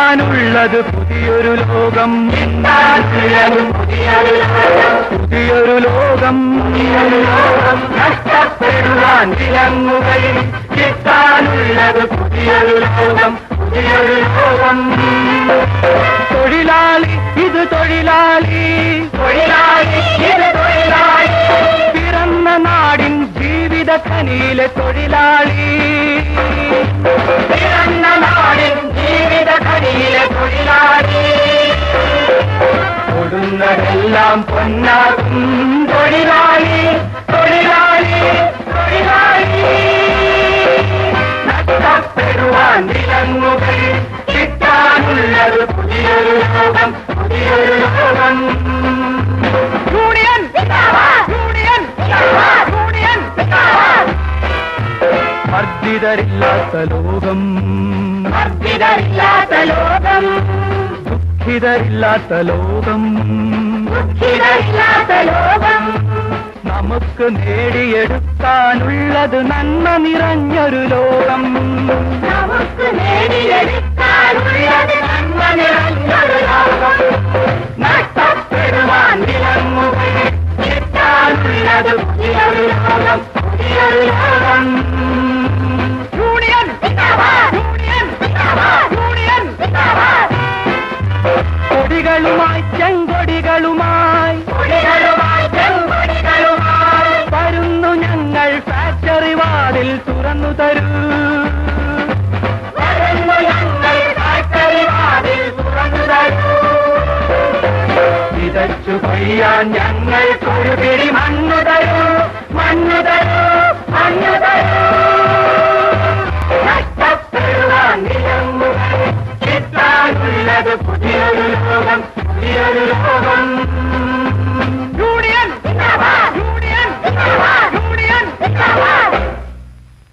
കിട്ടാനുള്ളത് പുതിയൊരു ലോകം, പുതിയൊരു ലോകം, നഷ്ടപ്പെടുവാൻ വിലങ്ങുകളിൽ കിട്ടാനുള്ളത് പുതിയൊരു ലോകം, പുതിയൊരു ലോകം. തൊഴിലാളി ഇത് തൊഴിലാളി, തൊഴിലാളി ഇത് തൊഴിലാളി, പിറന്ന നാടിൻ ജീവിത ഖനിയിലെ തൊഴിലാളി, പിറന്ന നാടിൻ ജീവിത ഖനിയിലെ തൊഴിലാളി. കൊടുന്നതെല്ലാം പൊന്നാകും തൊഴിലാളി, തൊഴിലാളി, തൊഴിലാളി. നഷ്ടപ്പെടുവാൻ വിലങ്ങുകൾ കിട്ടാനുള്ളത് പുതിയൊരു ലോകം, പുതിയൊരു ലോകം. Union union union. വർദ്ധിതരില്ലാത്ത ലോകം, വർദ്ധിതരില്ലാത്ത ലോകം, ദുഃഖിതരില്ലാത്ത ലോകം, ദുഃഖിതരില്ലാത്ത ലോകം. നമുക്ക് നേടിയെടുക്കാനുള്ളത് നന്മ നിറഞ്ഞൊരു ലോകം, നമുക്ക് നേടിയെടുക്കാനുള്ളത് നന്മ നിറഞ്ഞൊരു ലോകം. നഷ്ടപ്പെടുവാൻ വിലങ്ങുകൾ കിട്ടാനുള്ളത് പുതിയൊരു ലോകം, പുതിയൊരു ലോകം. Union union union. കൊടികളുമായി ചെങ്കൊടികളുമായി, കൊടികളുമായി ചെങ്കൊടികളുമായി വരുന്നു ഞങ്ങൾ. ഫാക്ടറി വാതിൽ തുറന്നു തരൂ, വരുന്നു ഞങ്ങൾ. ഫാക്ടറി വാതിൽ തുറന്നു തരൂ. വിതച്ചു കൊയ്യാൻ ഞങ്ങൾക്കൊരു പിടി മണ്ണു തരൂ, മണ്ണു തരൂ, മണ്ണു തരൂ. നഷ്ടപ്പെടുവാൻ വിലങ്ങുകൾ കിട്ടാനുള്ളത് പുതിയ